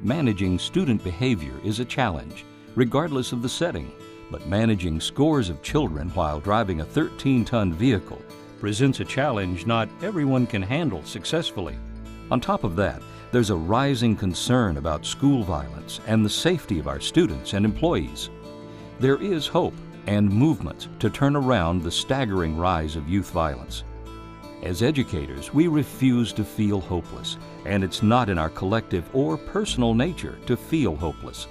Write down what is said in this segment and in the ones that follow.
Managing student behavior is a challenge, regardless of the setting, but managing scores of children while driving a 13-ton vehicle presents a challenge not everyone can handle successfully. On top of that, there's a rising concern about school violence and the safety of our students and employees. There is hope and movement to turn around the staggering rise of youth violence. As educators, we refuse to feel hopeless, and it's not in our collective or personal nature to feel hopeless.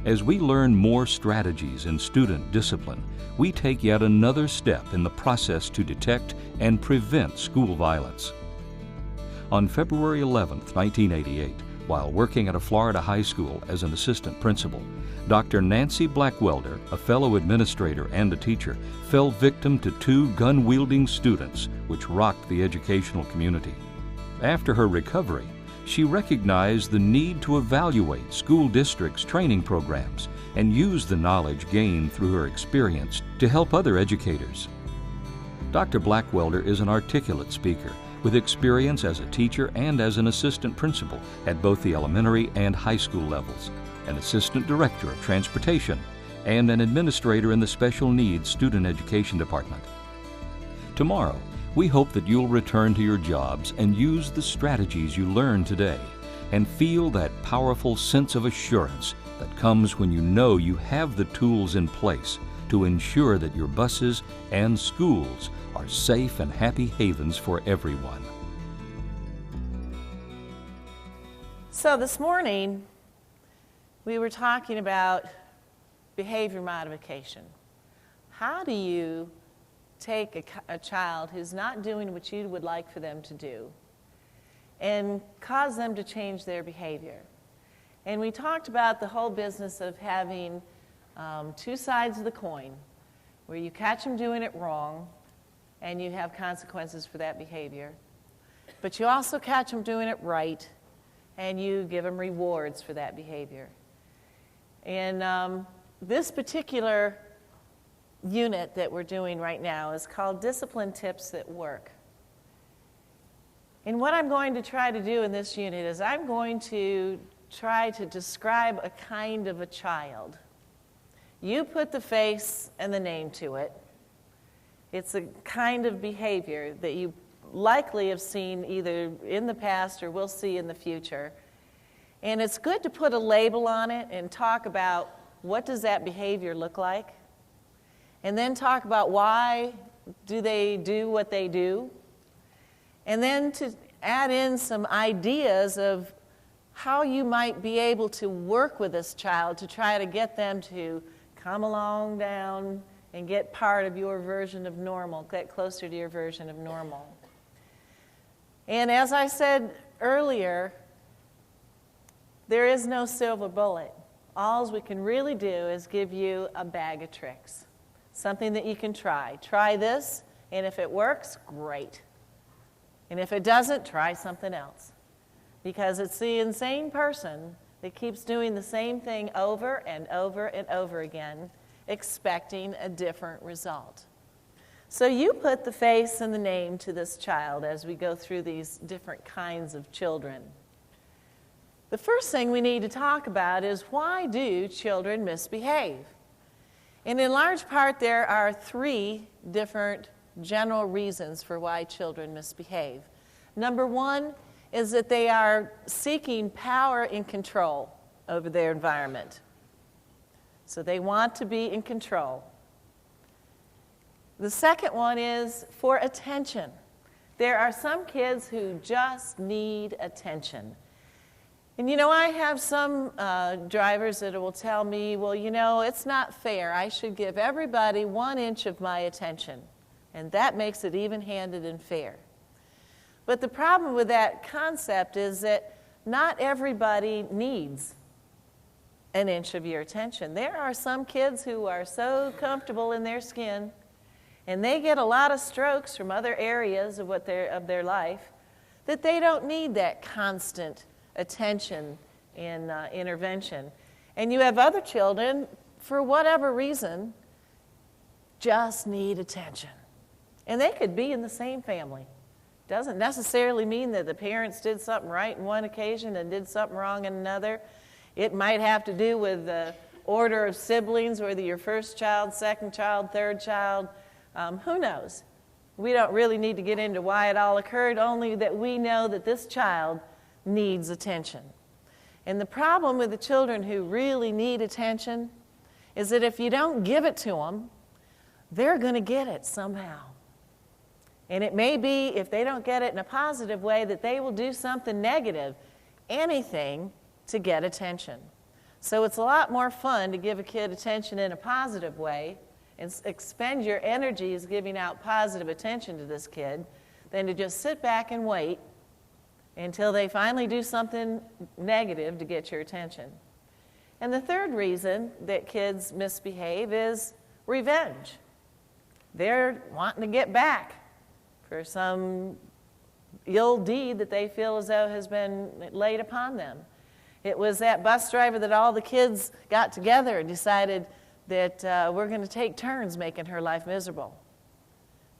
As we learn more strategies in student discipline, we take yet another step in the process to detect and prevent school violence. On February 11, 1988, while working at a Florida high school as an assistant principal, Dr. Nancy Blackwelder, a fellow administrator and a teacher, fell victim to 2 gun-wielding students, which rocked the educational community. After her recovery, she recognized the need to evaluate school districts' training programs and use the knowledge gained through her experience to help other educators. Dr. Blackwelder is an articulate speaker with experience as a teacher and as an assistant principal at both the elementary and high school levels, an assistant director of transportation, and an administrator in the special needs student education department. Tomorrow, we hope that you'll return to your jobs and use the strategies you learned today and feel that powerful sense of assurance that comes when you know you have the tools in place to ensure that your buses and schools are safe and happy havens for everyone. So this morning, we were talking about behavior modification. How do you take a child who's not doing what you would like for them to do and cause them to change their behavior? And we talked about the whole business of having 2 sides of the coin, where you catch them doing it wrong and you have consequences for that behavior. But you also catch them doing it right and you give them rewards for that behavior. And this particular unit that we're doing right now is called Discipline Tips That Work. And what I'm going to try to do in this unit is I'm going to try to describe a kind of a child. You put the face and the name to it. It's a kind of behavior that you likely have seen either in the past or will see in the future. And it's good to put a label on it and talk about what does that behavior look like, and then talk about why do they do what they do, and then to add in some ideas of how you might be able to work with this child to try to get them to come along down and get part of your version of normal, get closer to your version of normal. And as I said earlier, there is no silver bullet. All we can really do is give you a bag of tricks, something that you can try. Try this, and if it works, great. And if it doesn't, try something else. Because it's the insane person that keeps doing the same thing over and over and over again, expecting a different result. So you put the face and the name to this child as we go through these different kinds of children. The first thing we need to talk about is, why do children misbehave? And in large part, there are 3 different general reasons for why children misbehave. Number 1 is that they are seeking power and control over their environment. So they want to be in control. The second one is for attention. There are some kids who just need attention. And you know, I have some drivers that will tell me, well, you know, it's not fair. I should give everybody 1 inch of my attention. And that makes it even-handed and fair. But the problem with that concept is that not everybody needs 1 inch of your attention. There are some kids who are so comfortable in their skin, and they get a lot of strokes from other areas of their life, that they don't need that constant attention and intervention. And you have other children, for whatever reason, just need attention. And they could be in the same family. Doesn't necessarily mean that the parents did something right in one occasion and did something wrong in another. It might have to do with the order of siblings, whether you're first child, second child, third child. Who knows? We don't really need to get into why it all occurred, only that we know that this child needs attention. And the problem with the children who really need attention is that if you don't give it to them, they're going to get it somehow. And it may be, if they don't get it in a positive way, that they will do something negative, anything to get attention. So it's a lot more fun to give a kid attention in a positive way and expend your energies giving out positive attention to this kid than to just sit back and wait until they finally do something negative to get your attention. And the third reason that kids misbehave is revenge. They're wanting to get back for some ill deed that they feel as though has been laid upon them. It was that bus driver that all the kids got together and decided that we're going to take turns making her life miserable.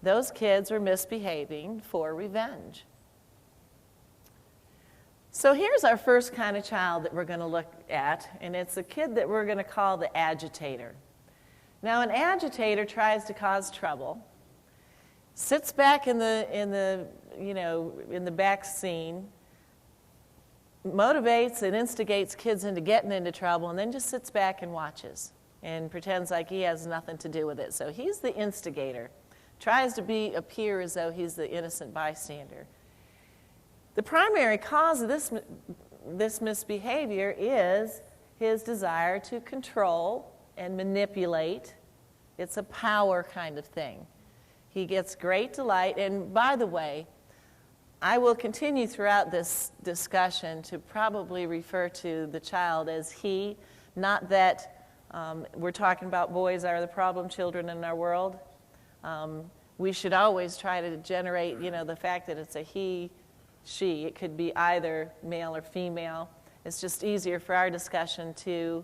Those kids were misbehaving for revenge. So here's our first kind of child that we're going to look at, and it's a kid that we're going to call the agitator. Now, an agitator tries to cause trouble, sits back in the back scene, motivates and instigates kids into getting into trouble, and then just sits back and watches and pretends like he has nothing to do with it. So he's the instigator, tries to appear as though he's the innocent bystander. The primary cause of this misbehavior is his desire to control and manipulate. It's a power kind of thing. He gets great delight, and by the way, I will continue throughout this discussion to probably refer to the child as he, not that we're talking about boys are the problem children in our world. We should always try to generate, the fact that it's a he, she. It could be either male or female. It's just easier for our discussion to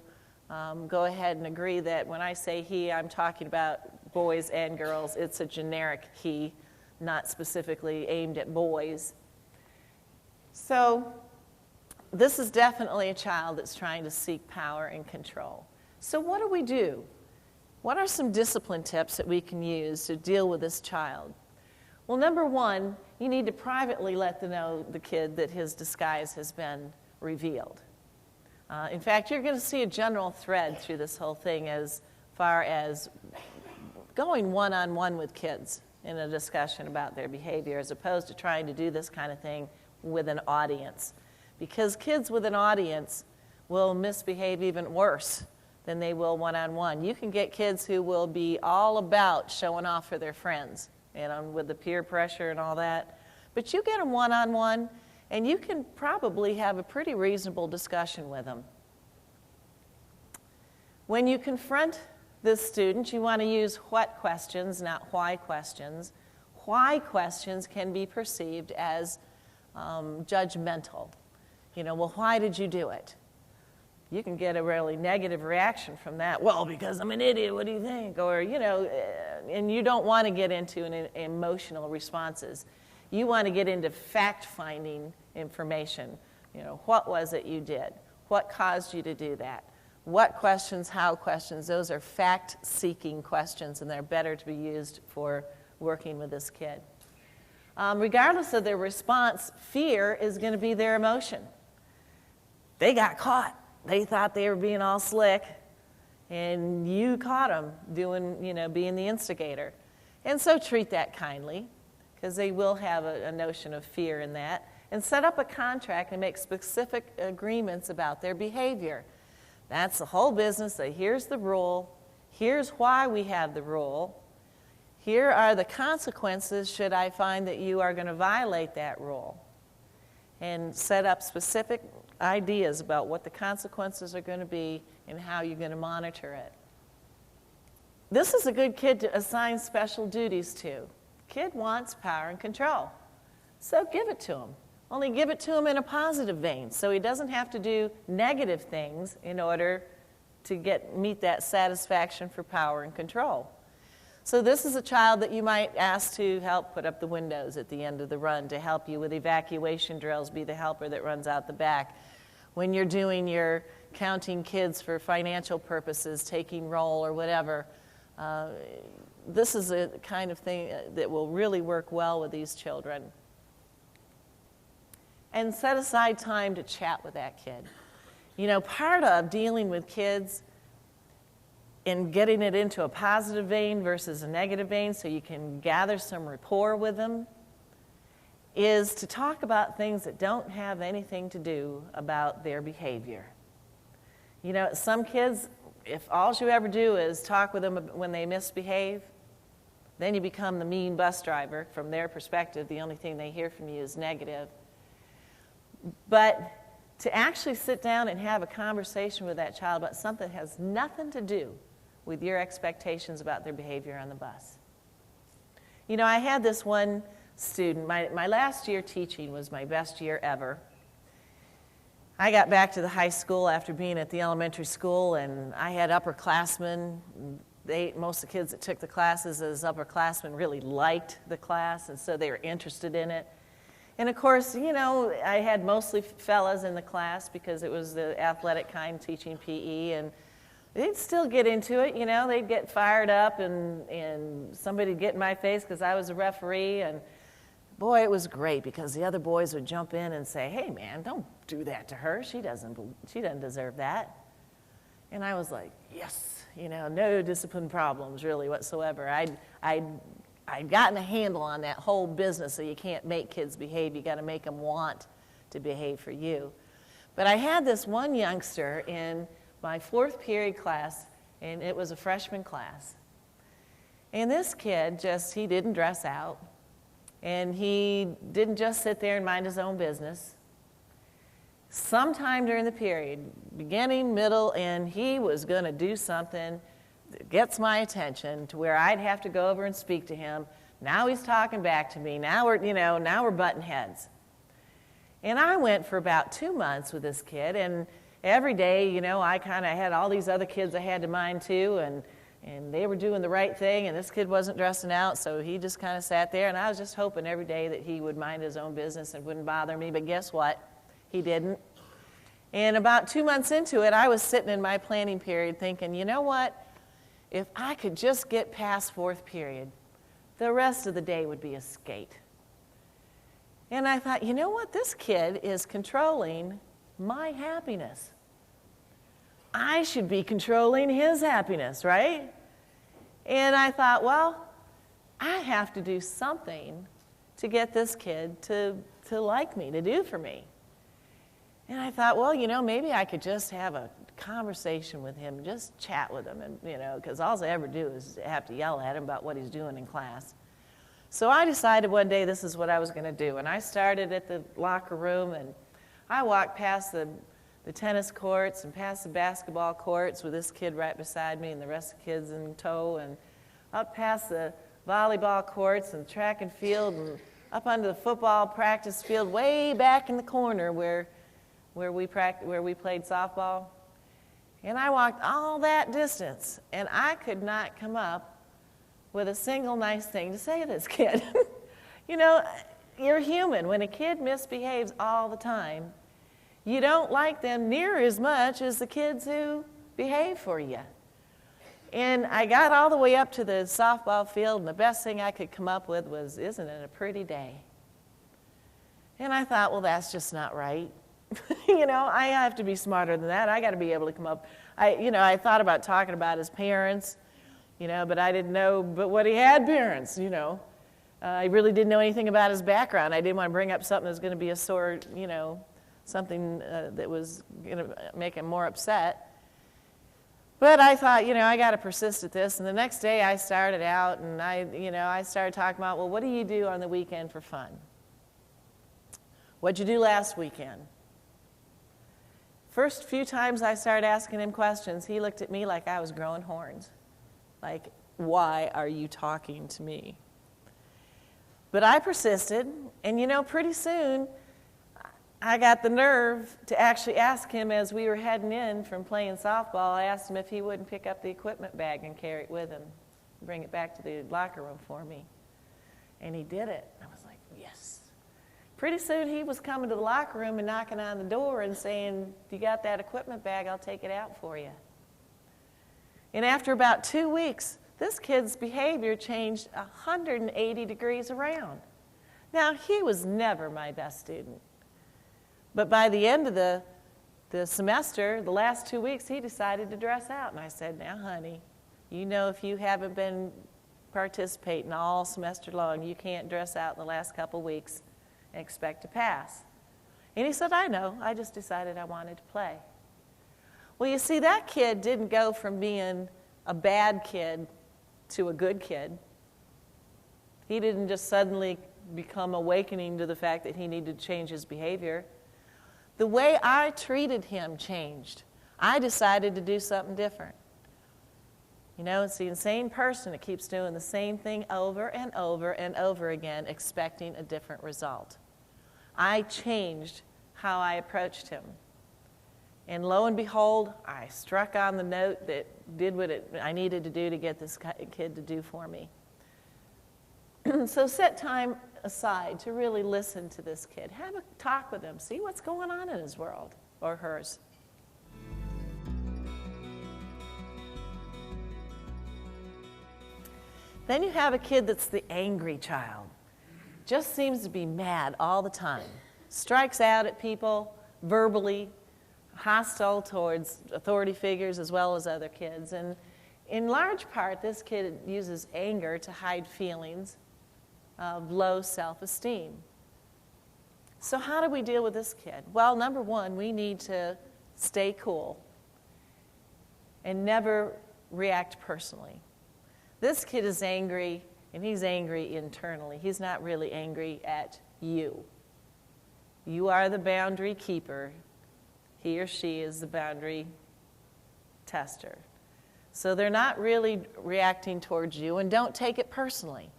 go ahead and agree that when I say he, I'm talking about boys and girls. It's a generic he, not specifically aimed at boys. So this is definitely a child that's trying to seek power and control. So what do we do? What are some discipline tips that we can use to deal with this child? Well, number one, you need to privately let the kid that his disguise has been revealed. In fact, you're going to see a general thread through this whole thing as far as going one-on-one with kids in a discussion about their behavior as opposed to trying to do this kind of thing with an audience. Because kids with an audience will misbehave even worse than they will one-on-one. You can get kids who will be all about showing off for their friends, with the peer pressure and all that. But you get them one-on-one, and you can probably have a pretty reasonable discussion with them. When you confront this student, you want to use what questions, not why questions. Why questions can be perceived as judgmental. Well, why did you do it? You can get a really negative reaction from that. Well, because I'm an idiot, what do you think? Or, and you don't want to get into emotional responses. You want to get into fact-finding information. What was it you did? What caused you to do that? What questions, how questions, those are fact-seeking questions, and they're better to be used for working with this kid. Regardless of their response, fear is going to be their emotion. They got caught. They thought they were being all slick, and you caught them being the instigator. And so treat that kindly, because they will have a notion of fear in that, and set up a contract and make specific agreements about their behavior. That's the whole business. So here's the rule. Here's why we have the rule. Here are the consequences should I find that you are going to violate that rule. And set up specific ideas about what the consequences are going to be and how you're going to monitor it. This is a good kid to assign special duties to. Kid wants power and control, so give it to him. Only give it to him in a positive vein, so he doesn't have to do negative things in order to meet that satisfaction for power and control. So this is a child that you might ask to help put up the windows at the end of the run, to help you with evacuation drills, be the helper that runs out the back. When you're doing your counting kids for financial purposes, taking roll or whatever, this is a kind of thing that will really work well with these children. And set aside time to chat with that kid. You know, part of dealing with kids and getting it into a positive vein versus a negative vein so you can gather some rapport with them is to talk about things that don't have anything to do about their behavior. You know, some kids, if all you ever do is talk with them when they misbehave, then you become the mean bus driver. From their perspective, the only thing they hear from you is negative. But to actually sit down and have a conversation with that child about something that has nothing to do with your expectations about their behavior on the bus. You know, I had this one student, my last year teaching was my best year ever. I got back to the high school after being at the elementary school, and I had upperclassmen. Most of the kids that took the classes as upperclassmen really liked the class, and so they were interested in it. And of course, you know, I had mostly fellas in the class because it was the athletic kind, teaching PE, and they'd still get into it, you know. They'd get fired up, and somebody'd get in my face because I was a referee, and boy, it was great because the other boys would jump in and say, "Hey, man, don't do that to her. She doesn't deserve that." And I was like, yes, you know, no discipline problems really whatsoever. I'd gotten a handle on that whole business, so you can't make kids behave. You got to make them want to behave for you. But I had this one youngster in my 4th period class, and it was a freshman class. And this kid he didn't dress out, and he didn't just sit there and mind his own business. Sometime during the period, beginning, middle, end, he was going to do something that gets my attention to where I'd have to go over and speak to him. Now he's talking back to me. Now we're butting heads. And I went for about 2 months with this kid, and every day, you know, I kind of had all these other kids I had to mind too, and they were doing the right thing, and this kid wasn't dressing out, so he just kind of sat there, and I was just hoping every day that he would mind his own business and wouldn't bother me, but guess what? He didn't. And about 2 months into it, I was sitting in my planning period thinking, you know what? If I could just get past 4th period, the rest of the day would be a skate. And I thought, you know what? This kid is controlling my happiness. I should be controlling his happiness, right? And I thought, well, I have to do something to get this kid to like me, to do for me. And I thought, well, you know, maybe I could just have a conversation with him, just chat with him, and you know, because all I ever do is have to yell at him about what he's doing in class. So I decided one day this is what I was going to do, and I started at the locker room, and I walked past the tennis courts and past the basketball courts with this kid right beside me and the rest of the kids in tow, and up past the volleyball courts and track and field, and up onto the football practice field way back in the corner where we played softball. And I walked all that distance, and I could not come up with a single nice thing to say to this kid. You know, you're human. When a kid misbehaves all the time, you don't like them near as much as the kids who behave for you. And I got all the way up to the softball field, and the best thing I could come up with was, "Isn't it a pretty day?" And I thought, well, that's just not right. You know, I have to be smarter than that. I got to be able to come up. I thought about talking about his parents, you know, but I didn't know but what he had parents, you know. I really didn't know anything about his background. I didn't want to bring up something that was going to be a sore, you know, something that was going to make him more upset. But I thought, you know, I got to persist at this. And the next day I started out, and I started talking about, well, what do you do on the weekend for fun? What'd you do last weekend? First few times I started asking him questions, he looked at me like I was growing horns. Like, why are you talking to me? But I persisted, and you know, pretty soon I got the nerve to actually ask him as we were heading in from playing softball. I asked him if he wouldn't pick up the equipment bag and carry it with him. bring it back to the locker room for me. And he did it. I was like, yes. Pretty soon he was coming to the locker room and knocking on the door and saying, you got that equipment bag, I'll take it out for you. And after about 2 weeks, this kid's behavior changed 180 degrees around. Now, he was never my best student. But by the end of the semester, the last 2 weeks, he decided to dress out. And I said, now, honey, you know if you haven't been participating all semester long, you can't dress out in the last couple weeks and expect to pass. And he said, I know. I just decided I wanted to play. Well, you see, that kid didn't go from being a bad kid to a good kid. He didn't just suddenly become awakening to the fact that he needed to change his behavior. The way I treated him changed. I decided to do something different. You know, it's the insane person that keeps doing the same thing over and over and over again, expecting a different result. I changed how I approached him. And lo and behold, I struck on the note that did what I needed to do to get this kid to do for me. So set time aside to really listen to this kid. Have a talk with him. See what's going on in his world, or hers. Then you have a kid that's the angry child. Just seems to be mad all the time. Strikes out at people verbally, hostile towards authority figures as well as other kids. And in large part, this kid uses anger to hide feelings of low self-esteem. So how do we deal with this kid? Well, number one, we need to stay cool and never react personally. This kid is angry, and he's angry internally. He's not really angry at you. You are the boundary keeper. He or she is the boundary tester. So they're not really reacting towards you, and don't take it personally.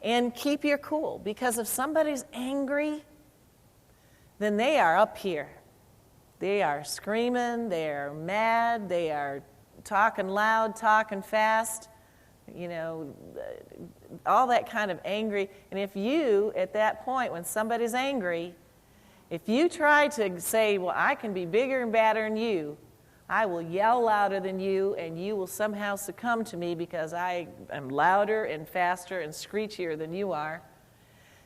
And keep your cool, because if somebody's angry, then they are up here. They are screaming, they are mad, they are talking loud, talking fast, you know, all that kind of angry. And if you, at that point, when somebody's angry, if you try to say, well, I can be bigger and badder than you, I will yell louder than you, and you will somehow succumb to me because I am louder and faster and screechier than you are,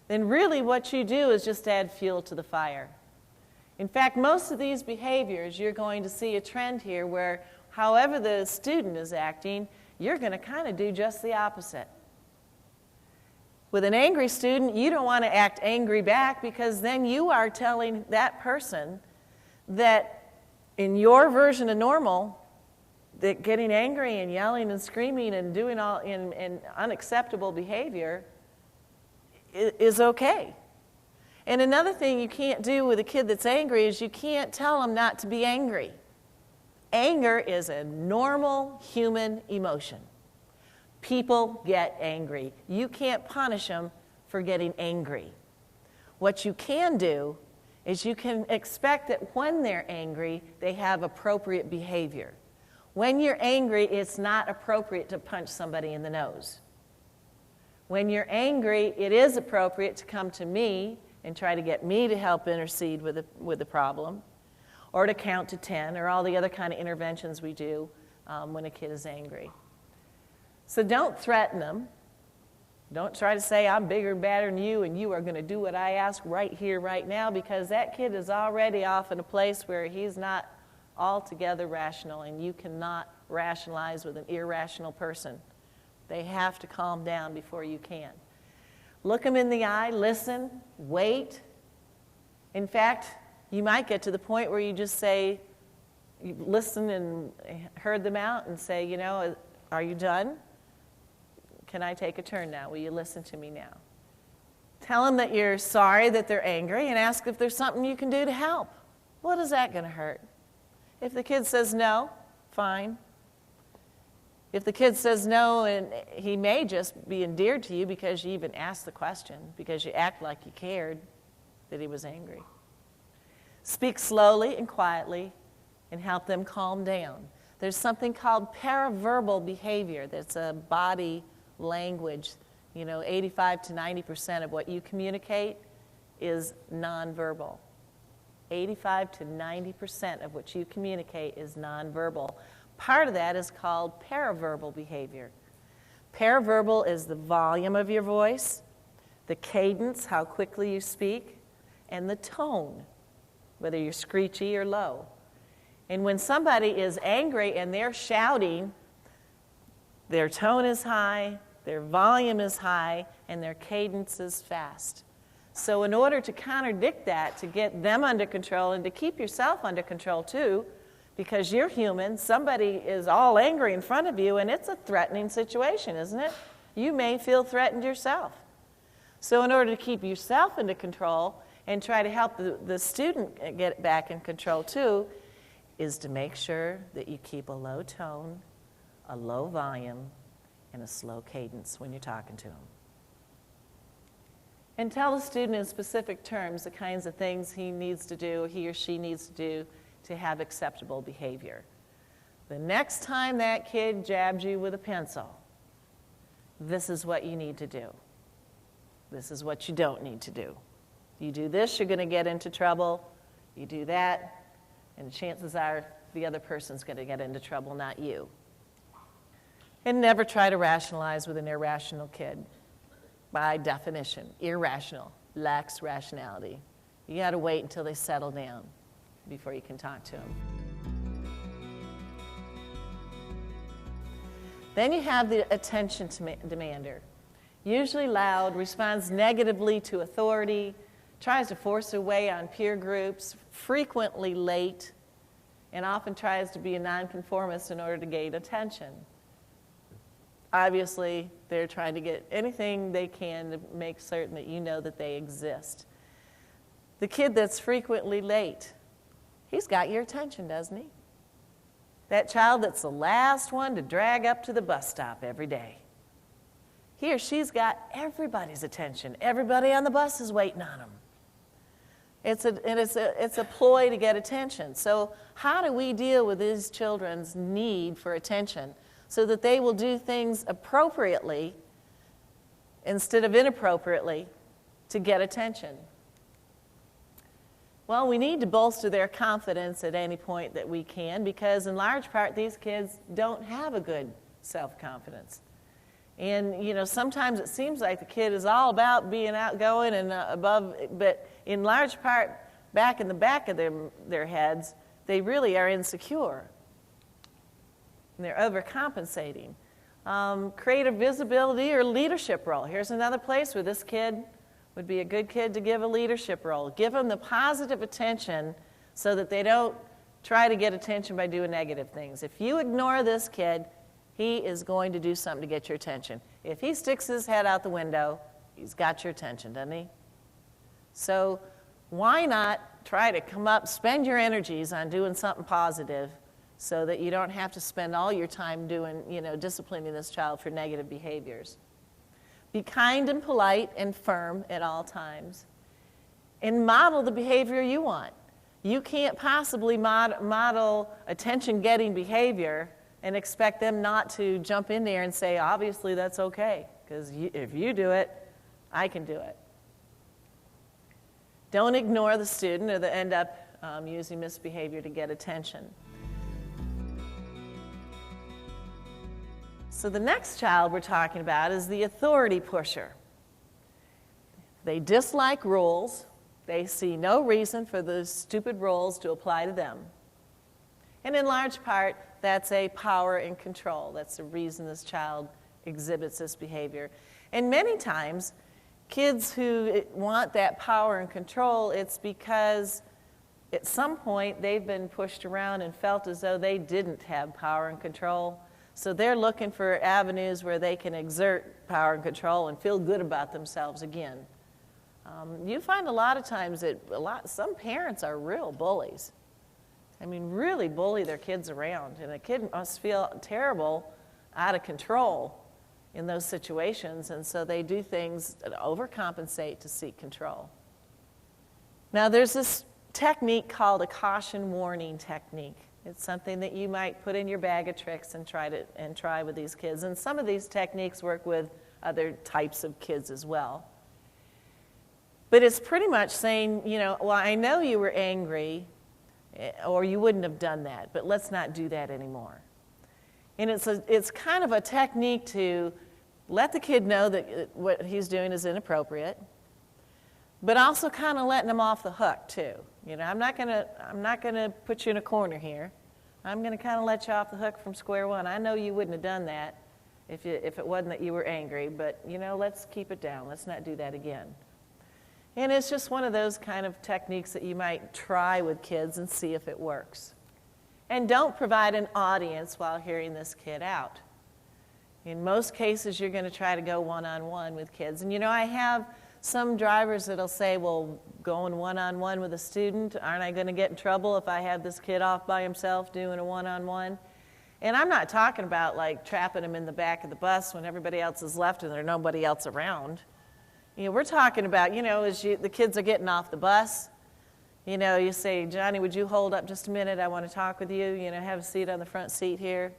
then really what you do is just add fuel to the fire. In fact, most of these behaviors, you're going to see a trend here where however the student is acting, you're going to kind of do just the opposite. With an angry student, you don't want to act angry back, because then you are telling that person that in your version of normal, that getting angry and yelling and screaming and doing all in unacceptable behavior is okay. And another thing you can't do with a kid that's angry is you can't tell them not to be angry. Anger is a normal human emotion. People get angry. You can't punish them for getting angry. What you can do is you can expect that when they're angry, they have appropriate behavior. When you're angry, it's not appropriate to punch somebody in the nose. When you're angry, it is appropriate to come to me and try to get me to help intercede with the problem, or to count to 10, or all the other kind of interventions we do when a kid is angry. So don't threaten them. Don't try to say, I'm bigger and badder than you, and you are going to do what I ask right here, right now, because that kid is already off in a place where he's not altogether rational, and you cannot rationalize with an irrational person. They have to calm down before you can. Look them in the eye, listen, wait. In fact, you might get to the point where you just say, you listen and heard them out and say, you know, are you done? Can I take a turn now? Will you listen to me now? Tell them that you're sorry that they're angry and ask if there's something you can do to help. What is that going to hurt? If the kid says no, fine. If the kid says no, and he may just be endeared to you because you even asked the question, because you act like you cared that he was angry. Speak slowly and quietly and help them calm down. There's something called paraverbal behavior. That's a body language. 85 to 90% of what you communicate is nonverbal. 85 to 90% of what you communicate is nonverbal. Part of that is called paraverbal behavior. Paraverbal is the volume of your voice, the cadence, how quickly you speak, and the tone, whether you're screechy or low. And when somebody is angry and they're shouting, their tone is high, their volume is high, and their cadence is fast. So in order to contradict that, to get them under control and to keep yourself under control too, because you're human, somebody is all angry in front of you and it's a threatening situation, isn't it? You may feel threatened yourself. So in order to keep yourself under control and try to help the student get back in control too, is to make sure that you keep a low tone, a low volume, and a slow cadence when you're talking to them. And tell the student in specific terms the kinds of things he needs to do, he or she needs to do to have acceptable behavior. The next time that kid jabs you with a pencil, this is what you need to do. This is what you don't need to do. You do this, you're going to get into trouble. You do that, and chances are the other person's going to get into trouble, not you. And never try to rationalize with an irrational kid. By definition, irrational, lacks rationality. You got to wait until they settle down before you can talk to them. Then you have the attention demander. Usually loud, responds negatively to authority, tries to force their way on peer groups, frequently late, and often tries to be a nonconformist in order to gain attention. Obviously, they're trying to get anything they can to make certain that you know that they exist. The kid that's frequently late, he's got your attention, doesn't he? That child that's the last one to drag up to the bus stop every day. He or she's got everybody's attention. Everybody on the bus is waiting on them. It's a ploy to get attention. So how do we deal with these children's need for attention so that they will do things appropriately instead of inappropriately to get attention? Well, we need to bolster their confidence at any point that we can, because in large part these kids don't have a good self-confidence. And sometimes it seems like the kid is all about being outgoing and above, but in large part, back in the back of their heads, they really are insecure. And they're overcompensating. Creative visibility or leadership role. Here's another place where this kid would be a good kid to give a leadership role. Give them the positive attention so that they don't try to get attention by doing negative things. If you ignore this kid, he is going to do something to get your attention. If he sticks his head out the window, he's got your attention, doesn't he? So why not try to come up, spend your energies on doing something positive so that you don't have to spend all your time doing, disciplining this child for negative behaviors. Be kind and polite and firm at all times. And model the behavior you want. You can't possibly model attention-getting behavior and expect them not to jump in there and say, obviously that's okay, because if you do it, I can do it. Don't ignore the student or they end up using misbehavior to get attention. So the next child we're talking about is the authority pusher. They dislike rules. They see no reason for the stupid rules to apply to them. And in large part, that's a power and control. That's the reason this child exhibits this behavior. And many times, kids who want that power and control, it's because at some point they've been pushed around and felt as though they didn't have power and control. So they're looking for avenues where they can exert power and control and feel good about themselves again. You find a lot of times that some parents are real bullies. I mean, really bully their kids around. And a kid must feel terrible, out of control in those situations. And so they do things that overcompensate to seek control. Now, there's this technique called a caution warning technique. It's something that you might put in your bag of tricks and try with these kids. And some of these techniques work with other types of kids as well. But it's pretty much saying, well, I know you were angry, or you wouldn't have done that, but let's not do that anymore. And it's kind of a technique to let the kid know that what he's doing is inappropriate, but also kind of letting him off the hook too. I'm not gonna put you in a corner here. I'm gonna kind of let you off the hook from square one. I know you wouldn't have done that if it wasn't that you were angry, but let's keep it down. Let's not do that again. And it's just one of those kind of techniques that you might try with kids and see if it works. And don't provide an audience while hearing this kid out. In most cases, you're going to try to go one-on-one with kids. And I have some drivers that'll say, well, going one-on-one with a student, aren't I going to get in trouble if I have this kid off by himself doing a one-on-one? And I'm not talking about like trapping him in the back of the bus when everybody else is left and there's nobody else around. We're talking about, as the kids are getting off the bus, you say, Johnny, would you hold up just a minute? I want to talk with you. Have a seat on the front seat here.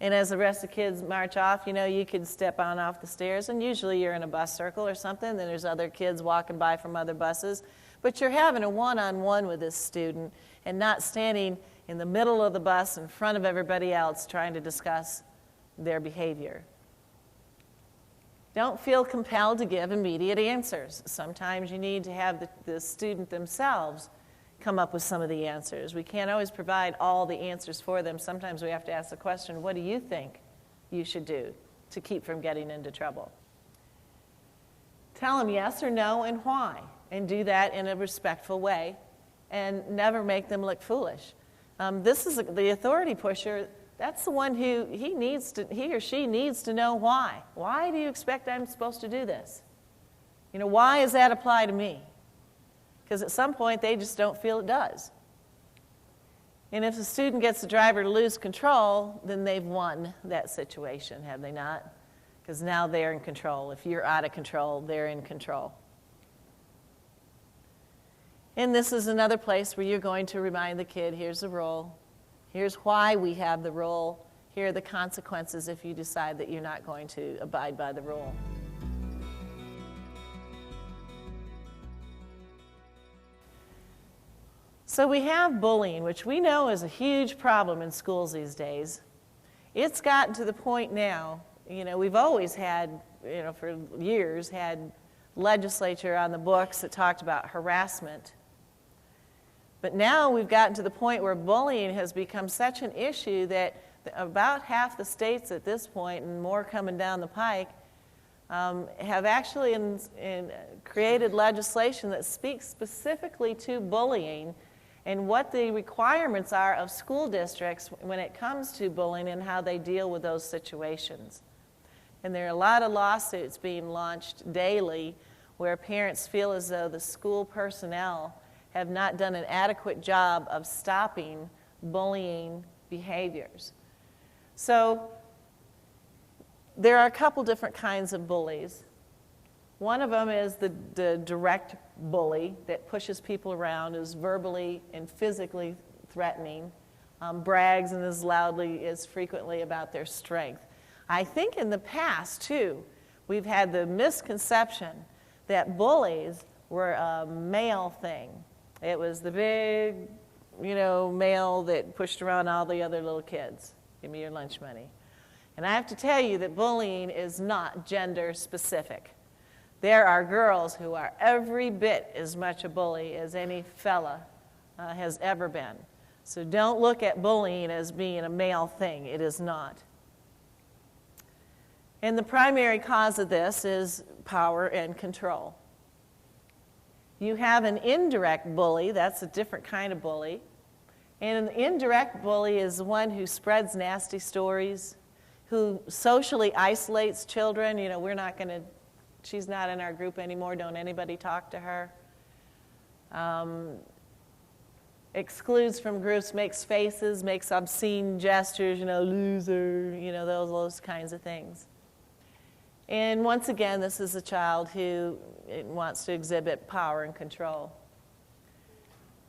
And as the rest of the kids march off, you could step on off the stairs. And usually you're in a bus circle or something. Then there's other kids walking by from other buses. But you're having a one-on-one with this student and not standing in the middle of the bus in front of everybody else trying to discuss their behavior. Don't feel compelled to give immediate answers. Sometimes you need to have the student themselves come up with some of the answers. We can't always provide all the answers for them. Sometimes we have to ask the question, what do you think you should do to keep from getting into trouble? Tell them yes or no and why, and do that in a respectful way, and never make them look foolish. This is the authority pusher. That's the one who he or she needs to know why. Why do you expect I'm supposed to do this? Why does that apply to me? Because at some point they just don't feel it does. And if the student gets the driver to lose control, then they've won that situation, have they not? Because now they're in control. If you're out of control, they're in control. And this is another place where you're going to remind the kid, here's the role. Here's why we have the rule. Here are the consequences if you decide that you're not going to abide by the rule. So we have bullying, which we know is a huge problem in schools these days. It's gotten to the point now, we've always had, for years, had legislature on the books that talked about harassment. But now we've gotten to the point where bullying has become such an issue that about half the states at this point, and more coming down the pike, have actually created legislation that speaks specifically to bullying and what the requirements are of school districts when it comes to bullying and how they deal with those situations. And there are a lot of lawsuits being launched daily where parents feel as though the school personnel have not done an adequate job of stopping bullying behaviors. So there are a couple different kinds of bullies. One of them is the direct bully that pushes people around, is verbally and physically threatening, brags and as frequently about their strength. I think in the past, too, we've had the misconception that bullies were a male thing. It was the big, male that pushed around all the other little kids. Give me your lunch money. And I have to tell you that bullying is not gender specific. There are girls who are every bit as much a bully as any fella has ever been. So don't look at bullying as being a male thing. It is not. And the primary cause of this is power and control. You have an indirect bully. That's a different kind of bully. And an indirect bully is the one who spreads nasty stories, who socially isolates children. She's not in our group anymore. Don't anybody talk to her. Excludes from groups, makes faces, makes obscene gestures, loser, those kinds of things. And once again, this is a child who wants to exhibit power and control.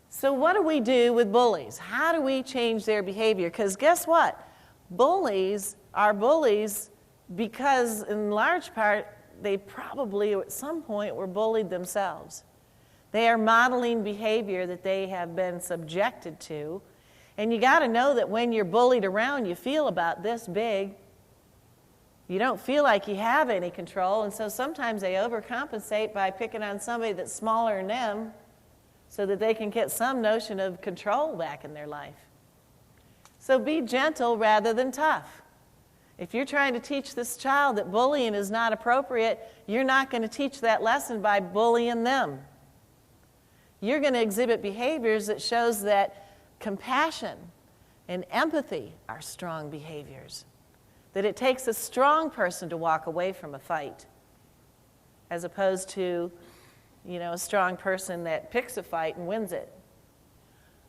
So what do we do with bullies? How do we change their behavior? Because guess what? Bullies are bullies because, in large part, they probably at some point were bullied themselves. They are modeling behavior that they have been subjected to. And you got to know that when you're bullied around, you feel about this big. You don't feel like you have any control, and so sometimes they overcompensate by picking on somebody that's smaller than them so that they can get some notion of control back in their life. So be gentle rather than tough. If you're trying to teach this child that bullying is not appropriate, you're not going to teach that lesson by bullying them. You're going to exhibit behaviors that shows that compassion and empathy are strong behaviors. That it takes a strong person to walk away from a fight as opposed to, a strong person that picks a fight and wins it.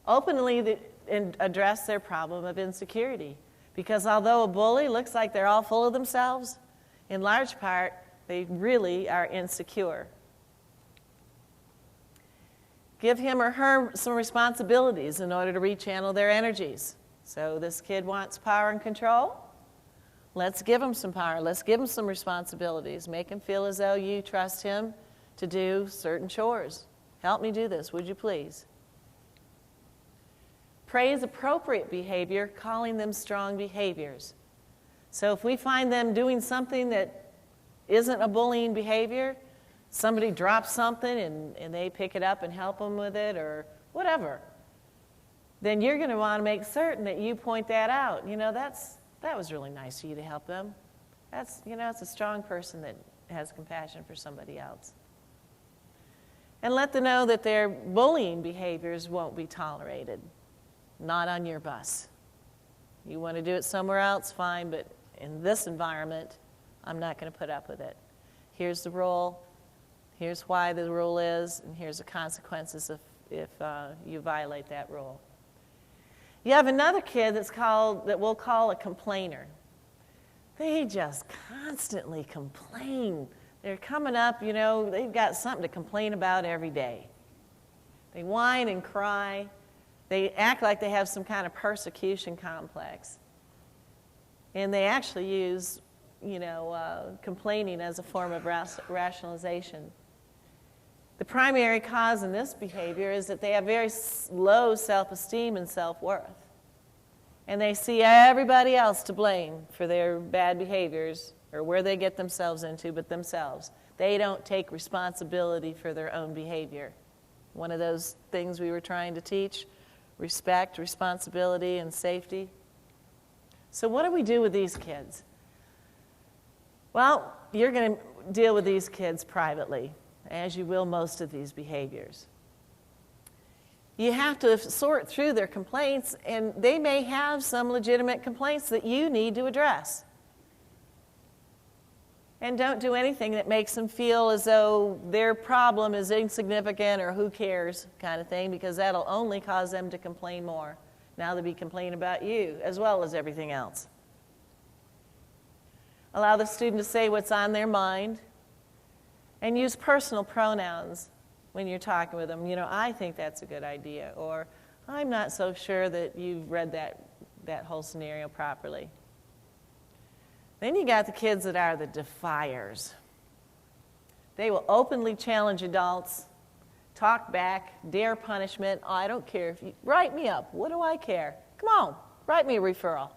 Openly address their problem of insecurity. Because although a bully looks like they're all full of themselves, in large part, they really are insecure. Give him or her some responsibilities in order to rechannel their energies. So this kid wants power and control. Let's give him some power. Let's give him some responsibilities. Make him feel as though you trust him to do certain chores. Help me do this, would you please? Praise appropriate behavior, calling them strong behaviors. So if we find them doing something that isn't a bullying behavior, somebody drops something and they pick it up and help them with it or whatever, then you're going to want to make certain that you point that out. That was really nice of you to help them. It's a strong person that has compassion for somebody else. And let them know that their bullying behaviors won't be tolerated. Not on your bus. You want to do it somewhere else, fine, but in this environment, I'm not going to put up with it. Here's the rule, here's why the rule is, and here's the consequences if you violate that rule. You have another kid that we'll call a complainer. They just constantly complain. They're coming up, they've got something to complain about every day. They whine and cry. They act like they have some kind of persecution complex. And they actually use, complaining as a form of rationalization. The primary cause in this behavior is that they have very low self-esteem and self-worth. And they see everybody else to blame for their bad behaviors or where they get themselves into but themselves. They don't take responsibility for their own behavior. One of those things we were trying to teach, respect, responsibility, and safety. So what do we do with these kids? Well, you're going to deal with these kids privately, as you will most of these behaviors. You have to sort through their complaints, and they may have some legitimate complaints that you need to address. And don't do anything that makes them feel as though their problem is insignificant or who cares kind of thing, because that'll only cause them to complain more. Now they'll be complaining about you as well as everything else. Allow the student to say what's on their mind and use personal pronouns when you're talking with them. I think that's a good idea, or I'm not so sure that you've read that whole scenario properly. Then you got the kids that are the defiers. They will openly challenge adults, talk back, dare punishment. Oh, I don't care if you write me up. What do I care? Come on, write me a referral.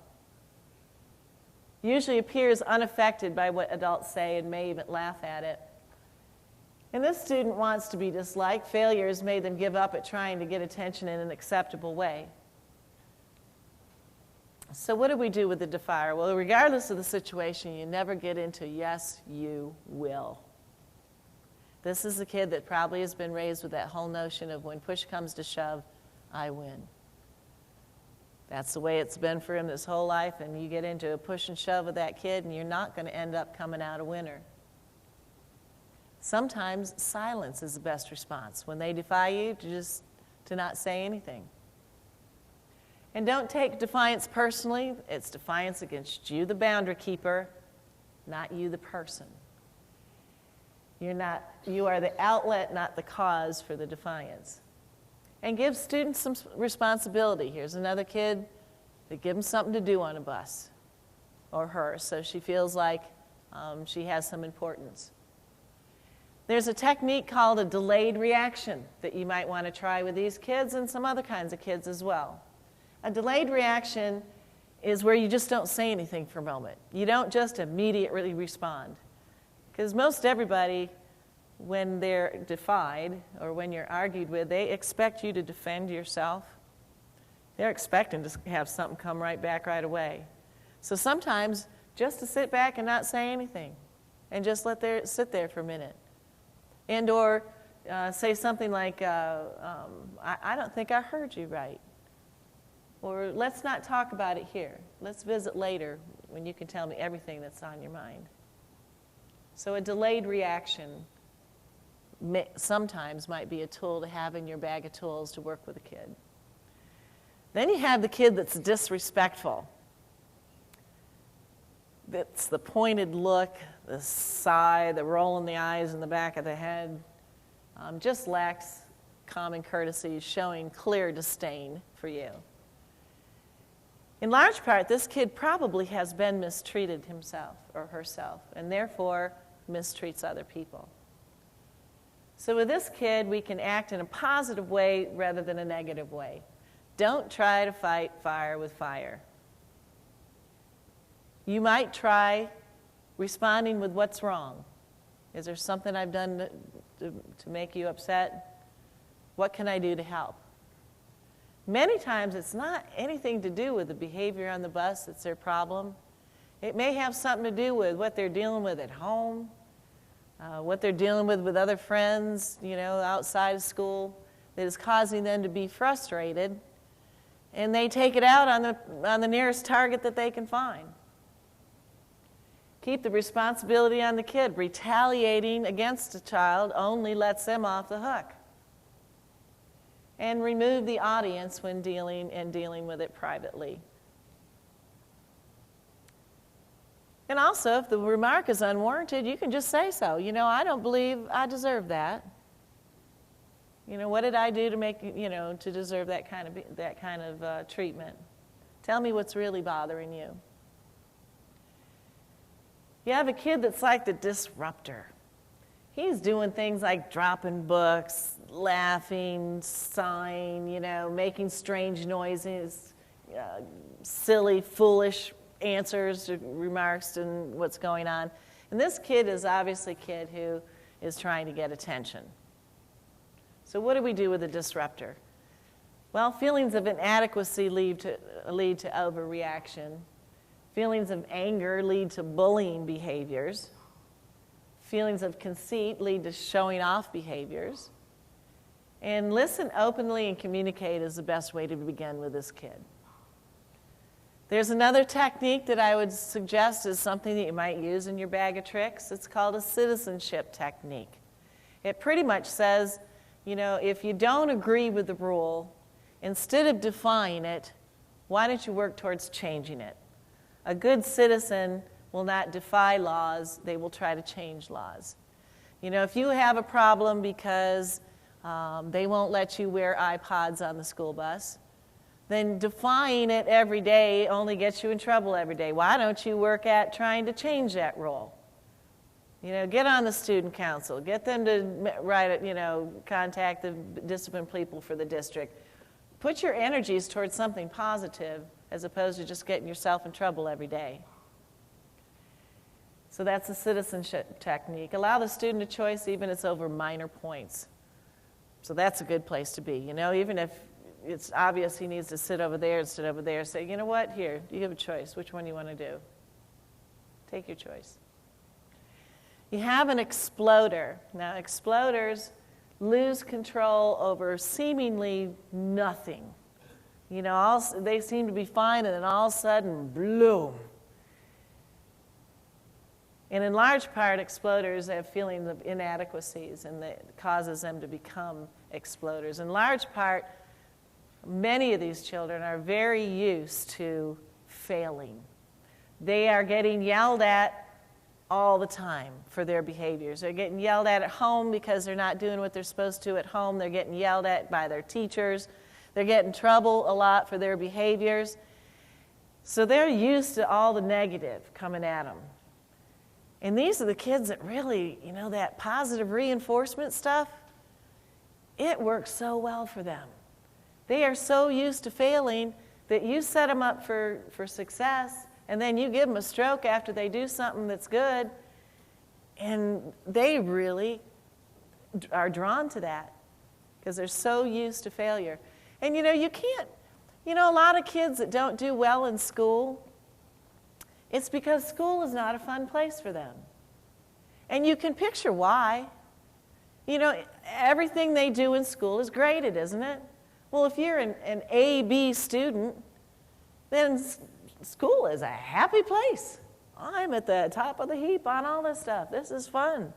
Usually appears unaffected by what adults say and may even laugh at it. And this student wants to be disliked. Failure has made them give up at trying to get attention in an acceptable way. So what do we do with the defier? Well, regardless of the situation, you never get into yes, you will. This is a kid that probably has been raised with that whole notion of when push comes to shove, I win. That's the way it's been for him this whole life, and you get into a push and shove with that kid, and you're not going to end up coming out a winner. Sometimes silence is the best response. When they defy you, to not say anything. And don't take defiance personally. It's defiance against you, the boundary keeper, not you, the person. You are the outlet, not the cause for the defiance. And give students some responsibility. Here's another kid, that give them something to do on a bus, or her, so she feels like she has some importance. There's a technique called a delayed reaction that you might want to try with these kids and some other kinds of kids as well. A delayed reaction is where you just don't say anything for a moment. You don't just immediately respond. Because most everybody, when they're defied or when you're argued with, they expect you to defend yourself. They're expecting to have something come right back right away. So sometimes just to sit back and not say anything and just sit there for a minute. And or say something like, I don't think I heard you right. Or let's not talk about it here. Let's visit later when you can tell me everything that's on your mind. So a delayed reaction sometimes might be a tool to have in your bag of tools to work with a kid. Then you have the kid that's disrespectful. That's the pointed look, the sigh, the roll in the eyes in the back of the head. Just lacks common courtesy, showing clear disdain for you. In large part, this kid probably has been mistreated himself or herself, and therefore mistreats other people. So with this kid, we can act in a positive way rather than a negative way. Don't try to fight fire with fire. You might try responding with what's wrong. Is there something I've done to make you upset? What can I do to help? Many times it's not anything to do with the behavior on the bus that's their problem. It may have something to do with what they're dealing with at home, what they're dealing with other friends, outside of school, that is causing them to be frustrated, and they take it out on the nearest target that they can find. Keep the responsibility on the kid. Retaliating against a child only lets them off the hook. And remove the audience when dealing with it privately. And also, if the remark is unwarranted, you can just say so. I don't believe I deserve that. What did I do to make, to deserve that kind of treatment? Tell me what's really bothering you. You have a kid that's like the disruptor. He's doing things like dropping books, laughing, sighing, making strange noises, silly, foolish answers to remarks and what's going on. And this kid is obviously a kid who is trying to get attention. So what do we do with a disruptor? Well, feelings of inadequacy lead to overreaction. Feelings of anger lead to bullying behaviors. Feelings of conceit lead to showing off behaviors. And listen openly and communicate is the best way to begin with this kid. There's another technique that I would suggest is something that you might use in your bag of tricks. It's called a citizenship technique. It pretty much says, if you don't agree with the rule, instead of defying it, why don't you work towards changing it? A good citizen will not defy laws, they will try to change laws. If you have a problem because they won't let you wear iPods on the school bus, then defying it every day only gets you in trouble every day. Why don't you work at trying to change that rule? Get on the student council, get them to contact the discipline people for the district. Put your energies towards something positive as opposed to just getting yourself in trouble every day. So that's a citizenship technique. Allow the student a choice even if it's over minor points. So that's a good place to be. Even if it's obvious he needs to sit over there and sit over there, say, you know what, here, you have a choice. Which one you want to do? Take your choice. You have an exploder. Now, exploders lose control over seemingly nothing. They seem to be fine, and then all of a sudden, bloom. And in large part, exploders have feelings of inadequacies, and that causes them to become exploders. In large part, many of these children are very used to failing. They are getting yelled at all the time for their behaviors. They're getting yelled at home because they're not doing what they're supposed to at home. They're getting yelled at by their teachers. They're getting in trouble a lot for their behaviors. So they're used to all the negative coming at them. And these are the kids that really, that positive reinforcement stuff, it works so well for them. They are so used to failing that you set them up for success, and then you give them a stroke after they do something that's good, and they really are drawn to that because they're so used to failure. And you can't, a lot of kids that don't do well in school, it's because school is not a fun place for them. And you can picture why. Everything they do in school is graded, isn't it? Well, if you're an A-B student, then school is a happy place. I'm at the top of the heap on all this stuff. This is fun.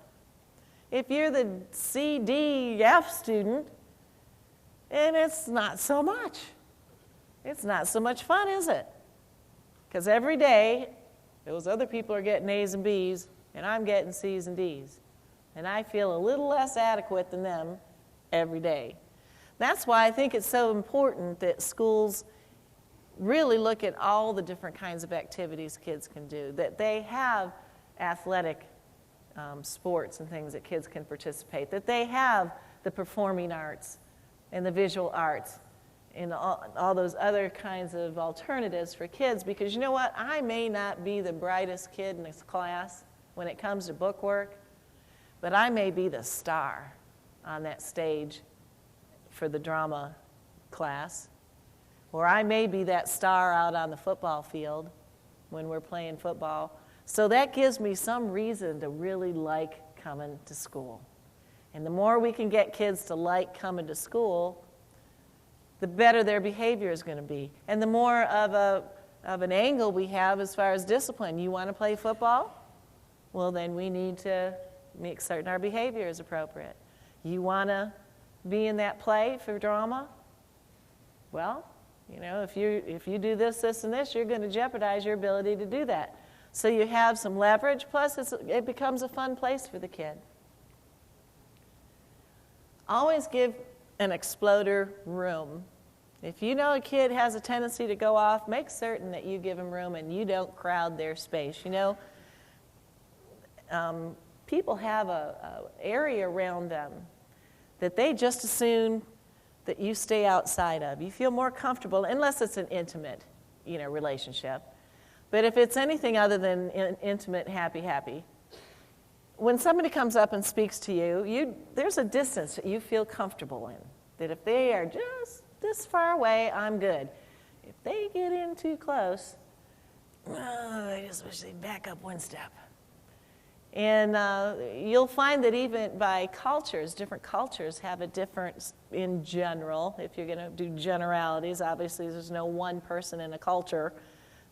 If you're the C, D, F student, then it's not so much. It's not so much fun, is it? Because every day, those other people are getting A's and B's, and I'm getting C's and D's. And I feel a little less adequate than them every day. That's why I think it's so important that schools really look at all the different kinds of activities kids can do, that they have athletic sports and things that kids can participate, that they have the performing arts and the visual arts and all those other kinds of alternatives for kids, because you know what? I may not be the brightest kid in this class when it comes to book work, but I may be the star on that stage for the drama class, or I may be that star out on the football field when we're playing football. So that gives me some reason to really like coming to school. And the more we can get kids to like coming to school, the better their behavior is going to be. And the more of an angle we have as far as discipline. You want to play football? Well, then we need to make certain our behavior is appropriate. You want to be in that play for drama? Well, if you do this, this, and this, you're going to jeopardize your ability to do that. So you have some leverage, plus it becomes a fun place for the kid. Always give an exploder room. If you know a kid has a tendency to go off, make certain that you give them room and you don't crowd their space. People have a area around them that they just assume that you stay outside of. You feel more comfortable, unless it's an intimate, relationship. But if it's anything other than intimate, happy, when somebody comes up and speaks to you, there's a distance that you feel comfortable in. That if they are just this far away, I'm good. If they get in too close, I just wish they'd back up one step. And you'll find that even by cultures, different cultures have a difference in general. If you're going to do generalities, obviously there's no one person in a culture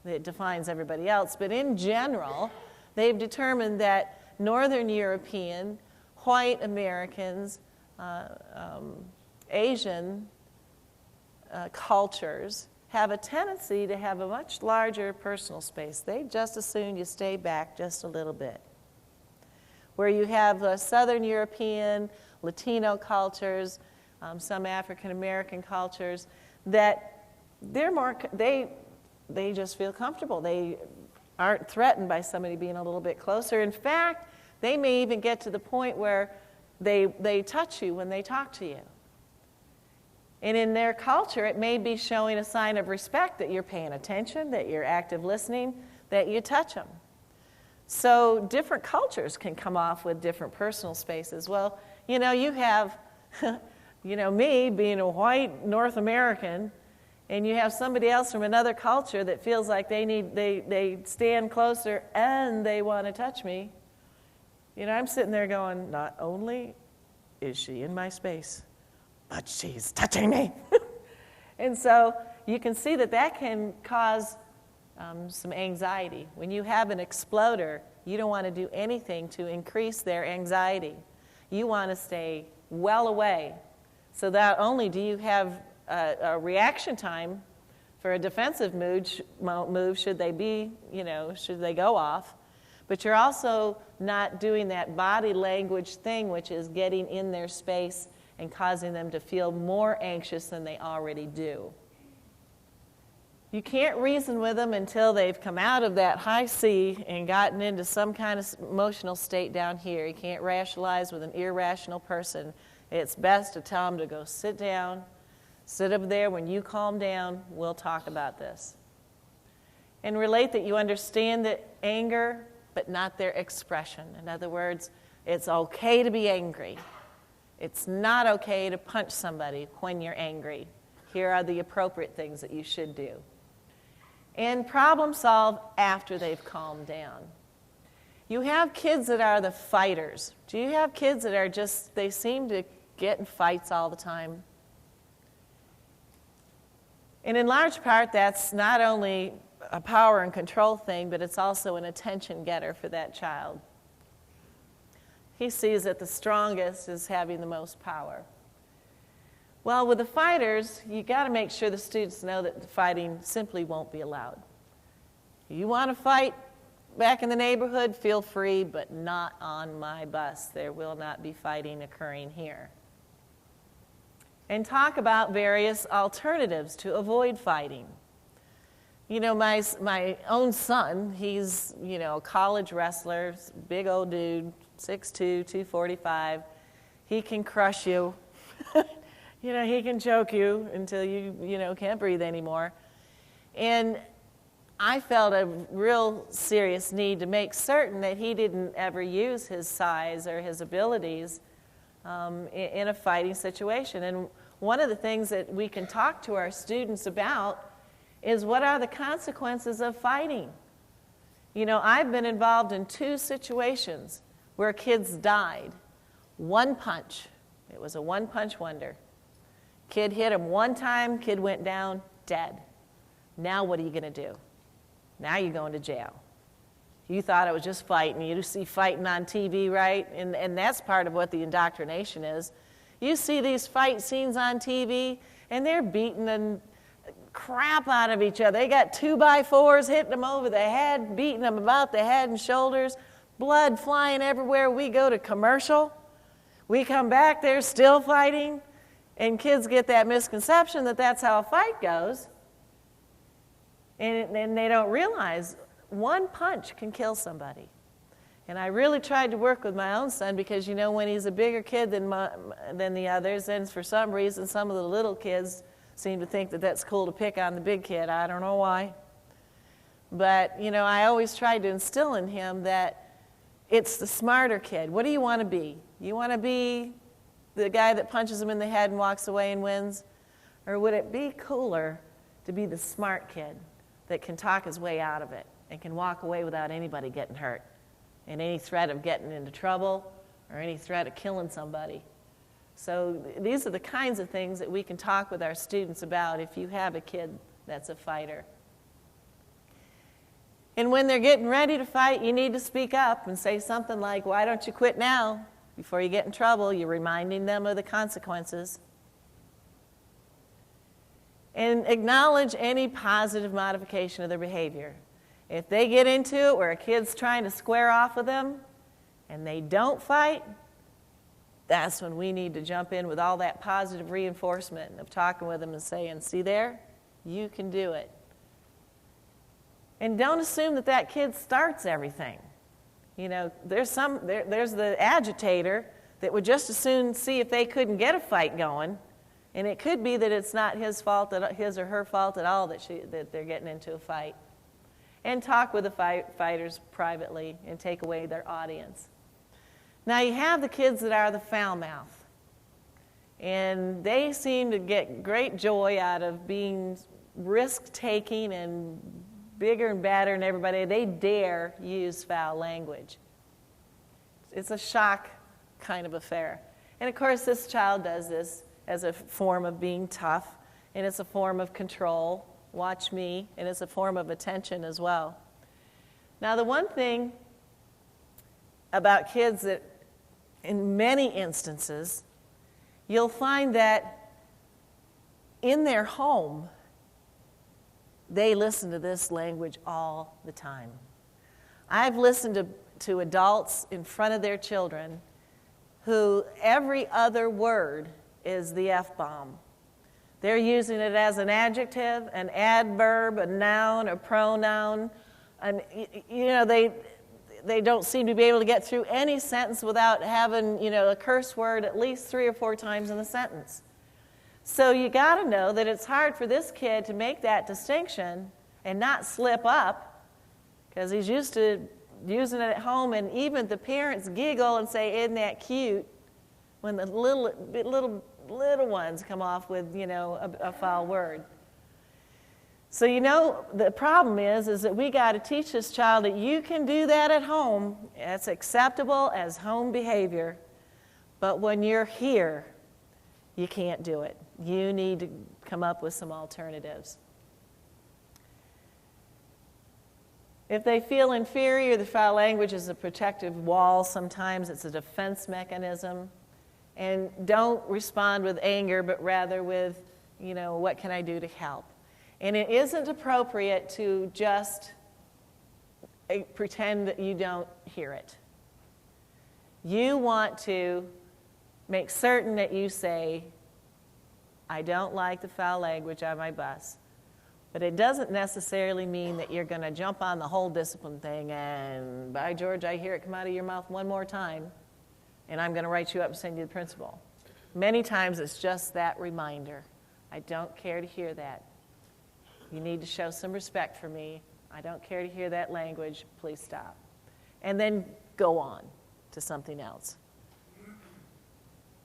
that defines everybody else. But in general, they've determined that Northern European, white Americans, Asian cultures have a tendency to have a much larger personal space. They just as soon you stay back just a little bit. Where you have Southern European, Latino cultures, some African American cultures, that they just feel comfortable. They aren't threatened by somebody being a little bit closer. In fact, they may even get to the point where they touch you when they talk to you. And in their culture, it may be showing a sign of respect that you're paying attention, that you're active listening, that you touch them. So different cultures can come off with different personal spaces. Well, you have, me being a white North American, and you have somebody else from another culture that feels like they stand closer and they want to touch me. I'm sitting there going, not only is she in my space, but she's touching me. And so you can see that can cause some anxiety. When you have an exploder, you don't want to do anything to increase their anxiety. You want to stay well away. So not only do you have a reaction time for a defensive move should they be, should they go off, But you're also not doing that body language thing, which is getting in their space and causing them to feel more anxious than they already do. You can't reason with them until they've come out of that high C and gotten into some kind of emotional state down here. You can't rationalize with an irrational person. It's best to tell them to go sit down, sit up there. When you calm down, we'll talk about this. And relate that you understand the anger, but not their expression. In other words, it's okay to be angry. It's not okay to punch somebody when you're angry. Here are the appropriate things that you should do. And problem solve after they've calmed down. You have kids that are the fighters. Do you have kids that are just, they seem to get in fights all the time? And in large part, that's not only a power and control thing, but it's also an attention getter for that child. He sees that the strongest is having the most power. Well, with the fighters, you got to make sure the students know that the fighting simply won't be allowed. You want to fight back in the neighborhood, feel free, but not on my bus. There will not be fighting occurring here. And talk about various alternatives to avoid fighting. You know, my own son, he's, a college wrestler, big old dude, 6'2", 245. He can crush you. He can choke you until you can't breathe anymore. And I felt a real serious need to make certain that he didn't ever use his size or his abilities in a fighting situation. And one of the things that we can talk to our students about is what are the consequences of fighting. I've been involved in 2 situations where kids died. One punch. It was a one-punch wonder. Kid hit him one time, kid went down, dead. Now what are you going to do? Now you're going to jail. You thought it was just fighting. You see fighting on TV, right? And that's part of what the indoctrination is. You see these fight scenes on TV, and they're beating the crap out of each other. They got 2x4s hitting them over the head, beating them about the head and shoulders, blood flying everywhere. We go to commercial. We come back, they're still fighting. And kids get that misconception that that's how a fight goes. And they don't realize one punch can kill somebody. And I really tried to work with my own son because, when he's a bigger kid than the others, and for some reason some of the little kids seem to think that that's cool to pick on the big kid. I don't know why. But, I always tried to instill in him that it's the smarter kid. What do you want to be? You want to be the guy that punches him in the head and walks away and wins? Or would it be cooler to be the smart kid that can talk his way out of it and can walk away without anybody getting hurt and any threat of getting into trouble or any threat of killing somebody? So these are the kinds of things that we can talk with our students about if you have a kid that's a fighter. And when they're getting ready to fight, you need to speak up and say something like, "Why don't you quit now? Before you get in trouble." You're reminding them of the consequences. And acknowledge any positive modification of their behavior. If they get into it where a kid's trying to square off with them and they don't fight, that's when we need to jump in with all that positive reinforcement of talking with them and saying, "See there? You can do it." And don't assume that kid starts everything. There's the agitator that would just as soon see if they couldn't get a fight going, and it could be that it's not his or her fault at all that they're getting into a fight. And talk with the fighters privately and take away their audience. Now you have the kids that are the foul mouth, and they seem to get great joy out of being risk-taking and bigger and badder than everybody. They dare use foul language. It's a shock kind of affair. And of course, this child does this as a form of being tough, and it's a form of control. Watch me, and it's a form of attention as well. Now, the one thing about kids that in many instances, you'll find that in their home, they listen to this language all the time. I've listened to adults in front of their children who every other word is the F-bomb. They're using it as an adjective, an adverb, a noun, a pronoun. And, they don't seem to be able to get through any sentence without having, a curse word at least 3 or 4 times in the sentence. So you got to know that it's hard for this kid to make that distinction and not slip up, because he's used to using it at home, and even the parents giggle and say, "Isn't that cute?" when the little ones come off with, a foul word. So the problem is that we got to teach this child that you can do that at home. It's acceptable as home behavior. But when you're here, you can't do it. You need to come up with some alternatives. If they feel inferior, the foul language is a protective wall. Sometimes it's a defense mechanism. And don't respond with anger, but rather with, what can I do to help? And it isn't appropriate to just pretend that you don't hear it. You want to make certain that you say, "I don't like the foul language on my bus." But it doesn't necessarily mean that you're going to jump on the whole discipline thing and, "By George, I hear it come out of your mouth one more time, and I'm going to write you up and send you to the principal." Many times it's just that reminder. "I don't care to hear that. You need to show some respect for me. I don't care to hear that language. Please stop." And then go on to something else.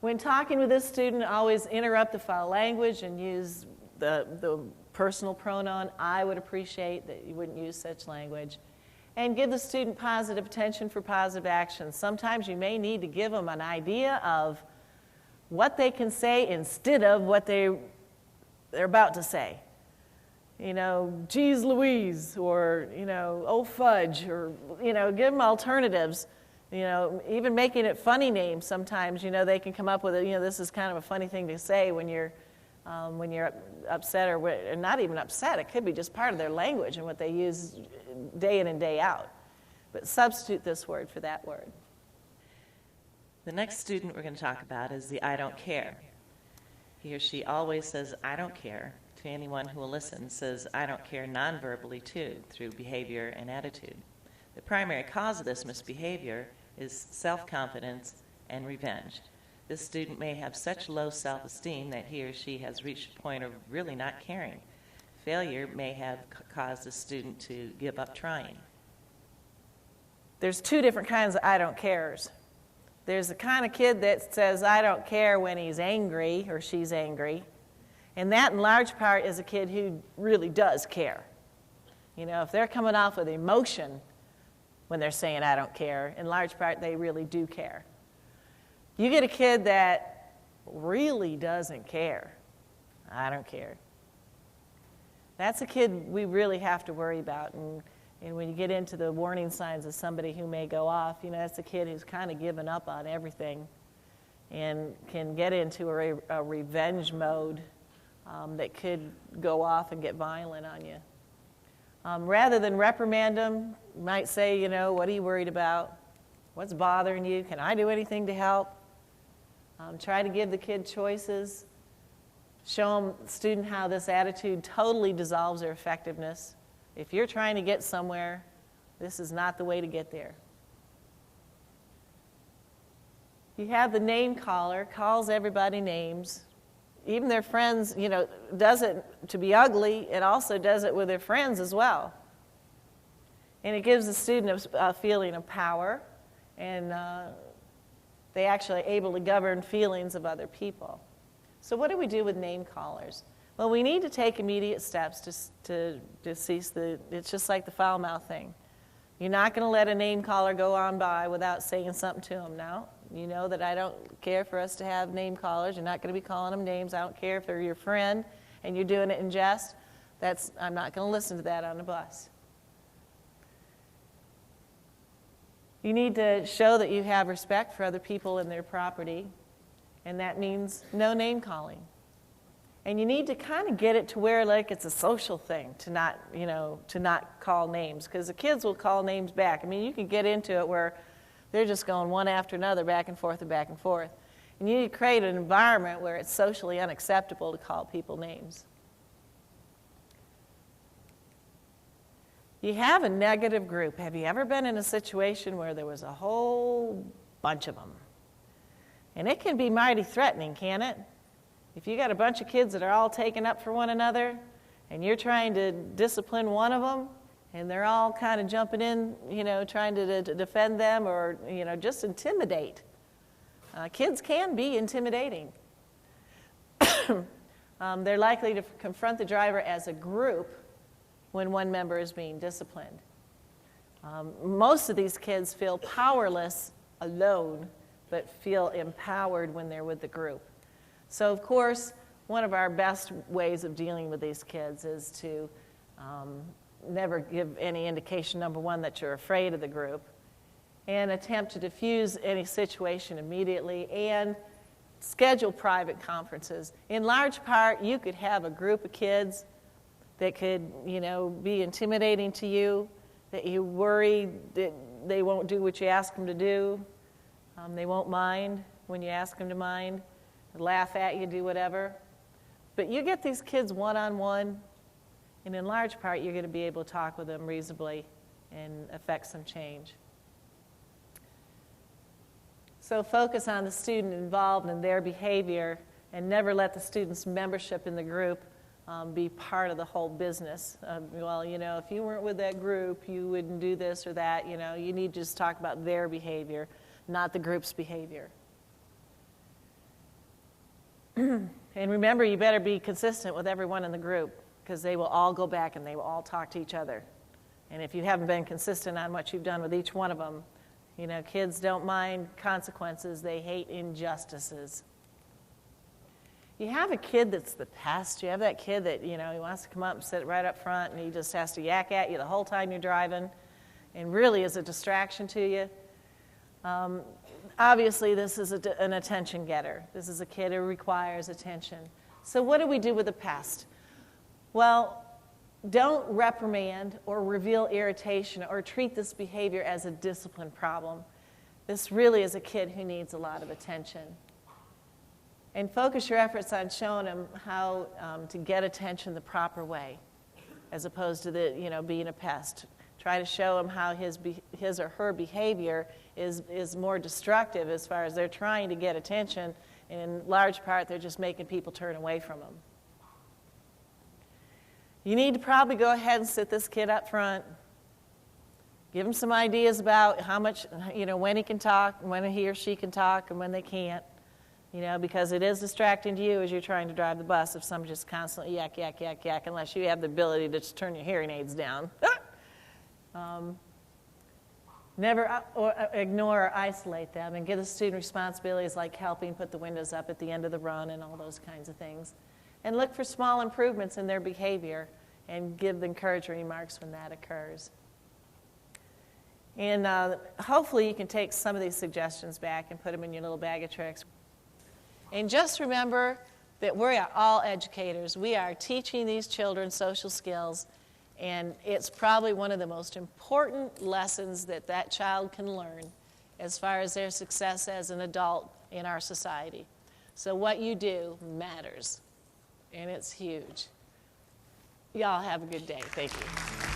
When talking with this student, always interrupt the foul language and use the personal pronoun. "I would appreciate that you wouldn't use such language." And give the student positive attention for positive action. Sometimes you may need to give them an idea of what they can say instead of what they're about to say. "Geez Louise," or, "oh fudge," or, give them alternatives. Even making it funny names sometimes, they can come up with it. This is kind of a funny thing to say when you're upset, or not even upset. It could be just part of their language and what they use day in and day out. But substitute this word for that word. The next student we're going to talk about is the "I don't care." He or she always says "I don't care" to anyone who will listen, says "I don't care" non-verbally too, through behavior and attitude. The primary cause of this misbehavior is self-confidence and revenge. This student may have such low self-esteem that he or she has reached a point of really not caring. Failure may have caused the student to give up trying. There's 2 different kinds of "I don't cares." There's the kind of kid that says "I don't care" when he's angry or she's angry. And that, in large part, is a kid who really does care. If they're coming off with emotion when they're saying "I don't care," in large part, they really do care. You get a kid that really doesn't care. "I don't care." That's a kid we really have to worry about. And when you get into the warning signs of somebody who may go off, that's a kid who's kind of given up on everything and can get into a revenge mode that could go off and get violent on you. Rather than reprimand them, you might say, "What are you worried about? What's bothering you? Can I do anything to help?" Try to give the kid choices. Show the student how this attitude totally dissolves their effectiveness. If you're trying to get somewhere, this is not the way to get there. You have the name caller, calls everybody names. Even their friends, does it to be ugly. It also does it with their friends as well. And it gives the student a feeling of power, and they actually are able to govern feelings of other people. So what do we do with name callers? Well, we need to take immediate steps to cease it's just like the foul mouth thing. You're not going to let a name caller go on by without saying something to them. Now, you know that I don't care for us to have name callers. You're not going to be calling them names. I don't care if they're your friend and you're doing it in jest. I'm not going to listen to that on the bus. You need to show that you have respect for other people and their property, and that means no name calling. And you need to kind of get it to where like it's a social thing to not, to not call names, because the kids will call names back. I mean, you can get into it where they're just going one after another, back and forth and back and forth. And you need to create an environment where it's socially unacceptable to call people names. You have a negative group. Have you ever been in a situation where there was a whole bunch of them? And it can be mighty threatening, can't it? If you got a bunch of kids that are all taken up for one another, and you're trying to discipline one of them, and they're all kind of jumping in, trying to defend them or, just intimidate. Kids can be intimidating. They're likely to confront the driver as a group when one member is being disciplined. Most of these kids feel powerless alone, but feel empowered when they're with the group. So, of course, one of our best ways of dealing with these kids is to never give any indication, number one, that you're afraid of the group, and attempt to diffuse any situation immediately, and schedule private conferences. In large part, you could have a group of kids that could, be intimidating to you, that you worry that they won't do what you ask them to do. They won't mind when you ask them to mind, laugh at you, do whatever. But you get these kids one-on-one, and in large part, you're going to be able to talk with them reasonably and affect some change. So focus on the student involved in their behavior, and never let the student's membership in the group be part of the whole business. If you weren't with that group, you wouldn't do this or that. You need to just talk about their behavior, not the group's behavior. And remember, you better be consistent with everyone in the group, because they will all go back and they will all talk to each other. And if you haven't been consistent on what you've done with each one of them, kids don't mind consequences, they hate injustices. You have a kid that's the pest. You have that kid that, he wants to come up and sit right up front, and he just has to yak at you the whole time you're driving, and really is a distraction to you. Obviously, this is an attention getter. This is a kid who requires attention. So what do we do with the pest? Well, don't reprimand or reveal irritation or treat this behavior as a discipline problem. This really is a kid who needs a lot of attention. And focus your efforts on showing him how to get attention the proper way, as opposed to being a pest. Try to show him how his or her behavior is more destructive as far as they're trying to get attention, and in large part they're just making people turn away from them. You need to probably go ahead and sit this kid up front. Give him some ideas about how much, when he can talk, when he or she can talk, and when they can't. Because it is distracting to you as you're trying to drive the bus if somebody's just constantly yak, yak, yak, yak, unless you have the ability to just turn your hearing aids down. Never ignore or isolate them, and give the student responsibilities like helping put the windows up at the end of the run and all those kinds of things. And look for small improvements in their behavior and give the encouraging remarks when that occurs. And hopefully you can take some of these suggestions back and put them in your little bag of tricks. And just remember that we are all educators. We are teaching these children social skills, and it's probably one of the most important lessons that child can learn as far as their success as an adult in our society. So what you do matters, and it's huge. Y'all have a good day. Thank you.